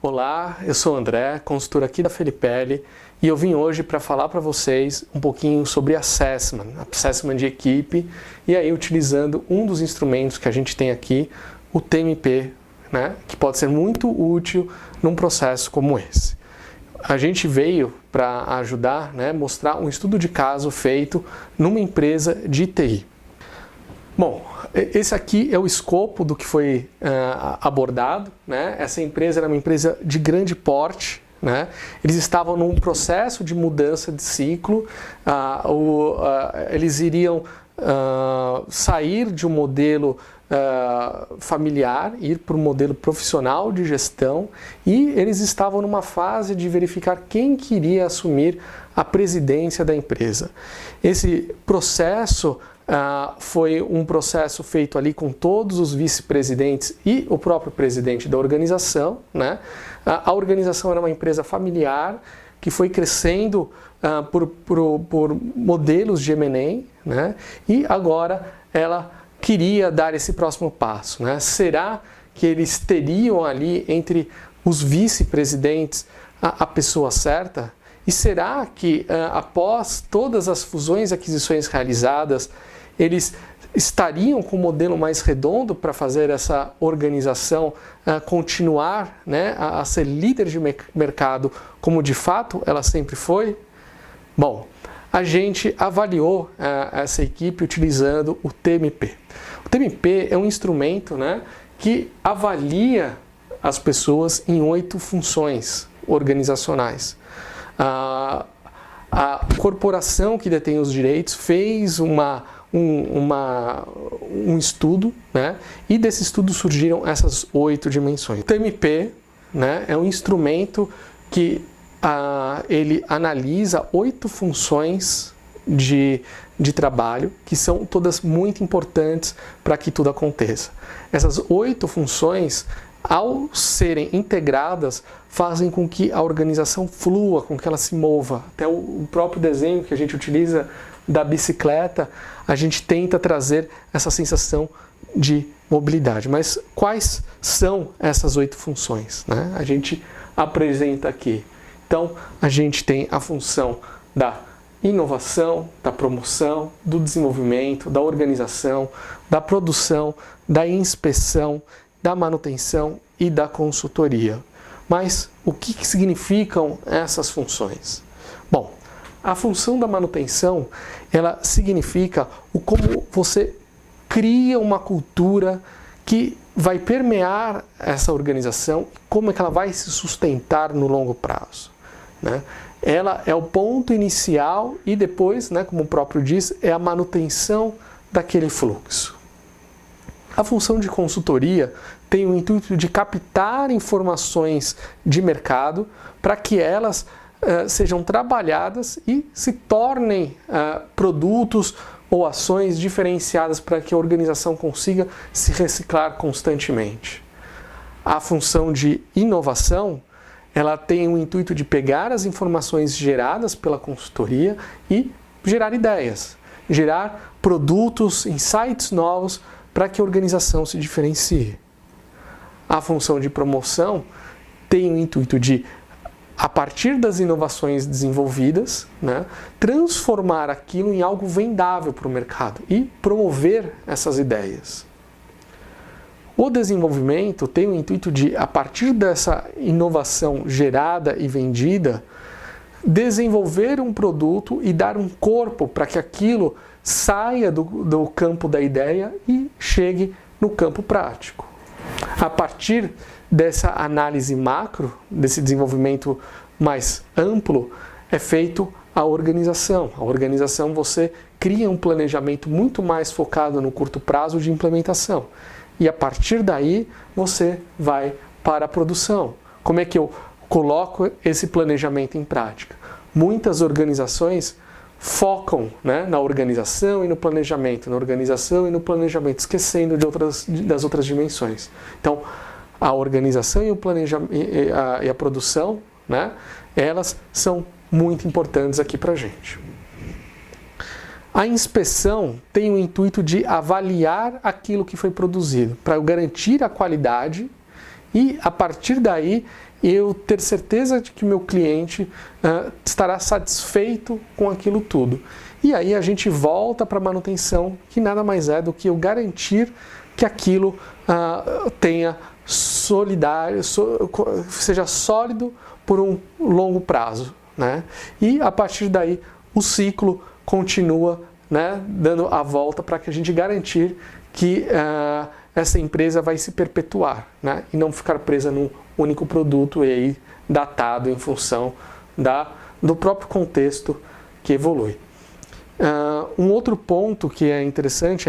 Olá, eu sou o André, consultor aqui da Felipelli, e eu vim hoje para falar para vocês um pouquinho sobre assessment de equipe, e aí utilizando um dos instrumentos que a gente tem aqui, o TMP, né, que pode ser muito útil num processo como esse. A gente veio para ajudar, né, mostrar um estudo de caso feito numa empresa de TI. Bom, esse aqui é o escopo do que foi abordado, né? Essa empresa era uma empresa de grande porte, né? Eles estavam num processo de mudança de ciclo, eles iriam sair de um modelo familiar, ir para um modelo profissional de gestão, e eles estavam numa fase de verificar quem queria assumir a presidência da empresa. Esse processo foi um processo feito ali com todos os vice-presidentes e o próprio presidente da organização, né? A organização era uma empresa familiar que foi crescendo por modelos de M&A, né? E agora ela queria dar esse próximo passo, né? Será que eles teriam ali entre os vice-presidentes a pessoa certa? E será que após todas as fusões e aquisições realizadas, eles estariam com um modelo mais redondo para fazer essa organização continuar, né, a ser líder de mercado como de fato ela sempre foi? Bom, a gente avaliou essa equipe utilizando o TMP. O TMP é um instrumento, né, que avalia as pessoas em 8 funções organizacionais. A corporação que detém os direitos fez um estudo, né? E desse estudo surgiram essas 8 dimensões. O TMP, né, é um instrumento que ele analisa 8 funções de trabalho, que são todas muito importantes para que tudo aconteça. Essas 8 funções, ao serem integradas, fazem com que a organização flua, com que ela se mova. Até o próprio desenho que a gente utiliza da bicicleta, a gente tenta trazer essa sensação de mobilidade. Mas quais são essas 8 funções, né? A gente apresenta aqui. Então, a gente tem a função da inovação, da promoção, do desenvolvimento, da organização, da produção, da inspeção, da manutenção e da consultoria. Mas o que significam essas funções? Bom, a função da manutenção, ela significa como você cria uma cultura que vai permear essa organização, como é que ela vai se sustentar no longo prazo, né? Ela é o ponto inicial e depois, né, como o próprio diz, é a manutenção daquele fluxo. A função de consultoria tem o intuito de captar informações de mercado para que elas sejam trabalhadas e se tornem produtos ou ações diferenciadas para que a organização consiga se reciclar constantemente. A função de inovação, ela tem o intuito de pegar as informações geradas pela consultoria e gerar ideias, gerar produtos, insights novos para que a organização se diferencie. A função de promoção tem o intuito de, a partir das inovações desenvolvidas, né, transformar aquilo em algo vendável para o mercado e promover essas ideias. O desenvolvimento tem o intuito de, a partir dessa inovação gerada e vendida, desenvolver um produto e dar um corpo para que aquilo saia do campo da ideia e chegue no campo prático. A partir dessa análise macro, desse desenvolvimento mais amplo, é feito a organização. A organização, você cria um planejamento muito mais focado no curto prazo de implementação. E a partir daí, você vai para a produção. Como é que eu coloco esse planejamento em prática? Muitas organizações focam, né, na organização e no planejamento, esquecendo das outras dimensões. Então, a organização e o planejamento e a produção, né, elas são muito importantes aqui para a gente. A inspeção tem o intuito de avaliar aquilo que foi produzido, para garantir a qualidade e, a partir daí, eu ter certeza de que meu cliente estará satisfeito com aquilo tudo. E aí a gente volta para a manutenção, que nada mais é do que eu garantir que aquilo tenha seja sólido por um longo prazo, né? E a partir daí o ciclo continua, né, dando a volta para que a gente garantir que essa empresa vai se perpetuar, né, e não ficar presa num único produto e aí datado em função do próprio contexto que evolui. Um outro ponto que é interessante,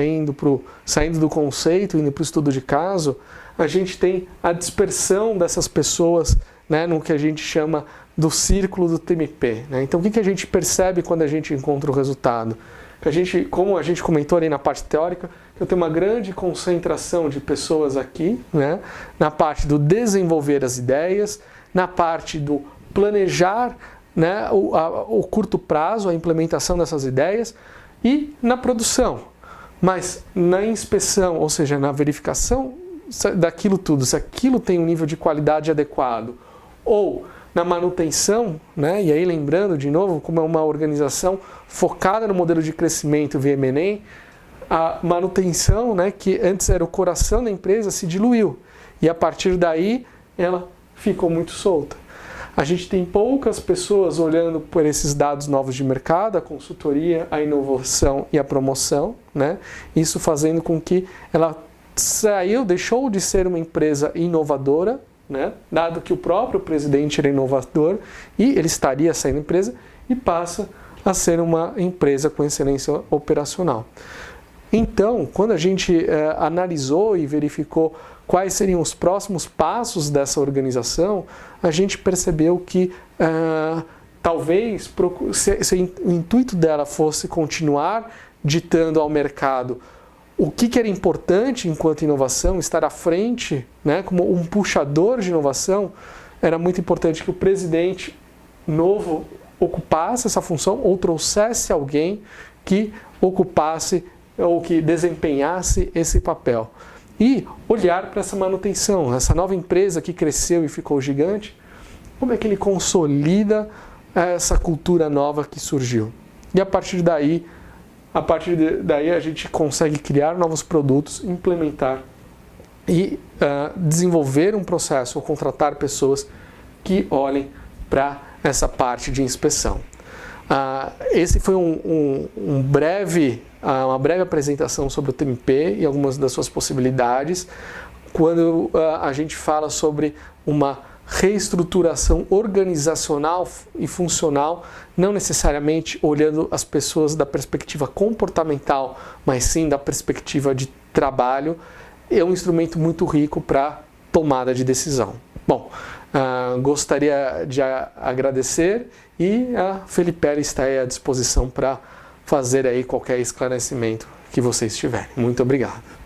saindo do conceito, indo para o estudo de caso, a gente tem a dispersão dessas pessoas, né, no que a gente chama do círculo do TMP. Né? Então, o que a gente percebe quando a gente encontra o resultado? Como a gente comentou ali na parte teórica, eu tenho uma grande concentração de pessoas aqui, né, na parte do desenvolver as ideias, na parte do planejar, né, o curto prazo, a implementação dessas ideias, e na produção. Mas na inspeção, ou seja, na verificação daquilo tudo, se aquilo tem um nível de qualidade adequado, ou na manutenção, né, e aí lembrando de novo, como é uma organização focada no modelo de crescimento via M&A, a manutenção, né, que antes era o coração da empresa, se diluiu, e a partir daí ela ficou muito solta. A gente tem poucas pessoas olhando por esses dados novos de mercado, a consultoria, a inovação e a promoção, né? Isso fazendo com que ela deixou de ser uma empresa inovadora, né? Dado que o próprio presidente era inovador e ele estaria saindo empresa, e passa a ser uma empresa com excelência operacional. Então, quando a gente analisou e verificou quais seriam os próximos passos dessa organização, a gente percebeu que talvez se o intuito dela fosse continuar ditando ao mercado o que era importante enquanto inovação, estar à frente, né, como um puxador de inovação, era muito importante que o presidente novo ocupasse essa função ou trouxesse alguém que ocupasse ou que desempenhasse esse papel. E olhar para essa manutenção, essa nova empresa que cresceu e ficou gigante, como é que ele consolida essa cultura nova que surgiu. E a partir daí a gente consegue criar novos produtos, implementar e desenvolver um processo ou contratar pessoas que olhem para essa parte de inspeção. Esse foi uma breve apresentação sobre o TMP e algumas das suas possibilidades, quando a gente fala sobre uma reestruturação organizacional e funcional, não necessariamente olhando as pessoas da perspectiva comportamental, mas sim da perspectiva de trabalho. É um instrumento muito rico para tomada de decisão. Bom, gostaria de agradecer e a Felipe está aí à disposição para fazer aí qualquer esclarecimento que vocês tiverem. Muito obrigado.